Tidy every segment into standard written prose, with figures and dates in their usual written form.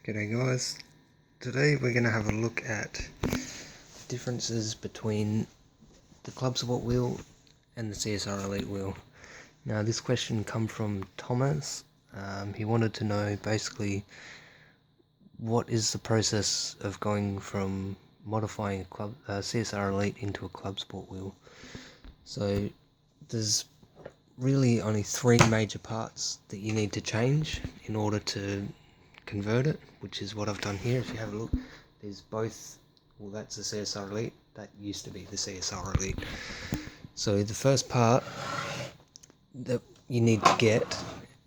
G'day guys, today we're going to have a look at differences between the Club Sport wheel and the CSR Elite wheel. Now this question come from Thomas. He wanted to know basically what is the process of going from modifying a CSR Elite into a Club Sport wheel. So there's really only three major parts that you need to change in order to convert it, which is what I've done here. If you have a look, there's both. Well, that's the CSR Elite, that used to be the CSR Elite. So the first part that you need to get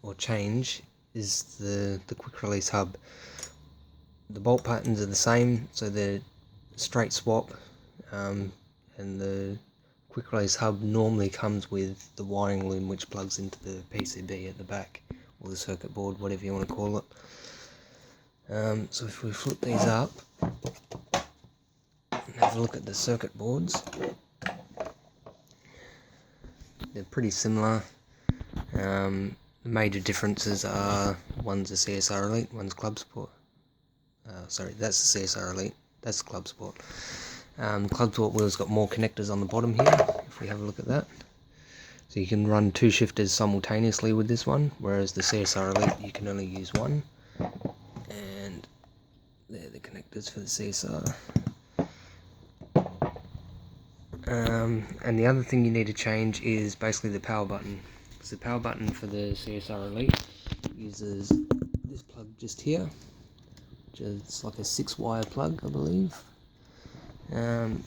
or change is the quick release hub. The bolt patterns are the same, so they're straight swap, and the quick release hub normally comes with the wiring loom which plugs into the PCB at the back, or the circuit board, whatever you want to call it. So if we flip these up and have a look at the circuit boards, they're pretty similar. The major differences are one's a CSR Elite, one's Club Sport. Sorry, that's the CSR Elite, that's the Club Sport. Club Sport wheel's got more connectors on the bottom here, if we have a look at that. So you can run two shifters simultaneously with this one, whereas the CSR Elite you can only use one. And they're the connectors for the CSR. And the other thing you need to change is basically the power button. So the power button for the CSR Elite uses this plug just here, which is like a 6-wire plug, I believe.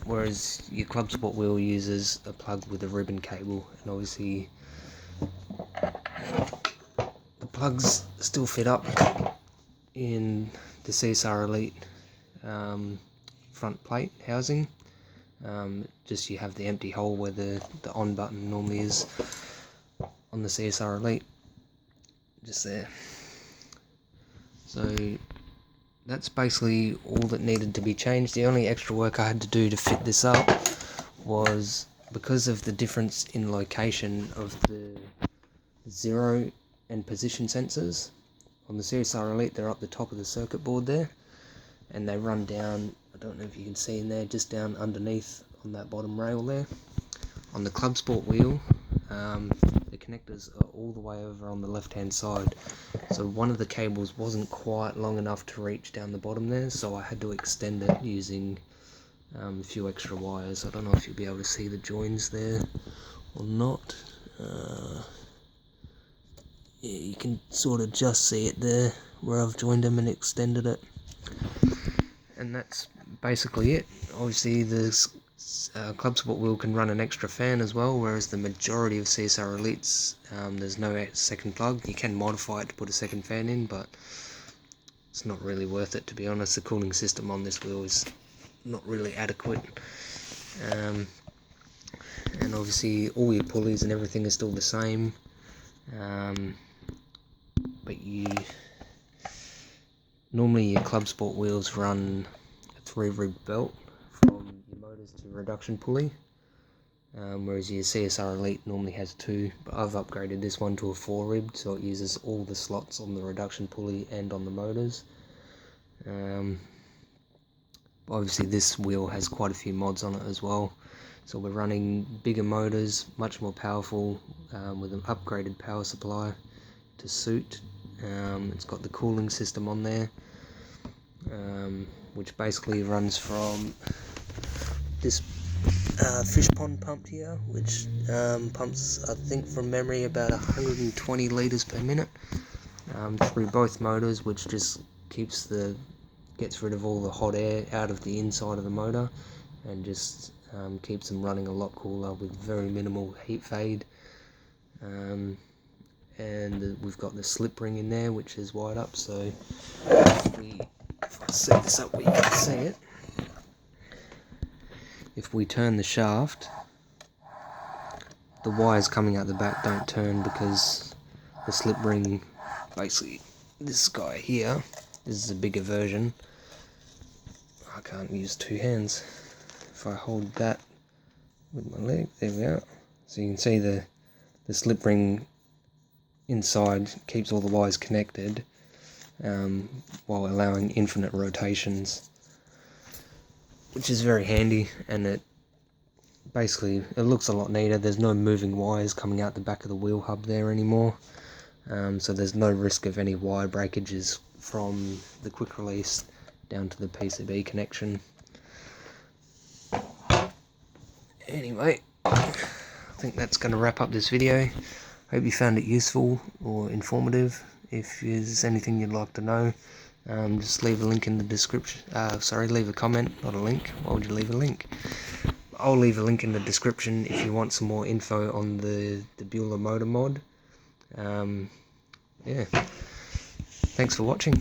Whereas your Club Sport wheel uses a plug with a ribbon cable, and obviously the plugs still fit up in the CSR Elite front plate housing. Just you have the empty hole where the on button normally is on the CSR Elite, just there. So that's basically all that needed to be changed. The only extra work I had to do to fit this up was because of the difference in location of the zero and position sensors. On the CSR Elite, they're up the top of the circuit board there, and they run down, I don't know if you can see in there, just down underneath on that bottom rail there. On the Club Sport wheel, the connectors are all the way over on the left hand side, so one of the cables wasn't quite long enough to reach down the bottom there, so I had to extend it using a few extra wires. I don't know if you'll be able to see the joins there or not. Yeah, you can sort of just see it there where I've joined them and extended it. And that's basically it. Obviously the Club Sport wheel can run an extra fan as well, whereas the majority of CSR Elites, there's no second plug. You can modify it to put a second fan in, but it's not really worth it, to be honest. The cooling system on this wheel is not really adequate. And obviously all your pulleys and everything is still the same. But normally your Club Sport wheels run a 3-rib belt from your motors to reduction pulley, whereas your CSR Elite normally has 2, but I've upgraded this one to a 4-rib, so it uses all the slots on the reduction pulley and on the motors. Obviously this wheel has quite a few mods on it as well, so we're running bigger motors, much more powerful, with an upgraded power supply to suit. It's got the cooling system on there, which basically runs from this fish pond pump here, which pumps, I think from memory, about 120 litres per minute through both motors, which just gets rid of all the hot air out of the inside of the motor and just keeps them running a lot cooler with very minimal heat fade. And we've got the slip ring in there, which is wired up, so if I set this up where you can see it, if we turn the shaft, the wires coming out the back don't turn because the slip ring, basically this guy here, this is a bigger version. I can't use 2 hands. If I hold that with my leg, there we are. So you can see the slip ring inside keeps all the wires connected, while allowing infinite rotations, which is very handy, and it looks a lot neater. There's no moving wires coming out the back of the wheel hub there anymore, so there's no risk of any wire breakages from the quick release down to the PCB connection. Anyway, I think that's going to wrap up this video. Hope you found it useful or informative. If there's anything you'd like to know, just leave a link in the description. Leave a comment, not a link. Why would you leave a link? I'll leave a link in the description if you want some more info on the Bueller motor mod. Yeah. Thanks for watching.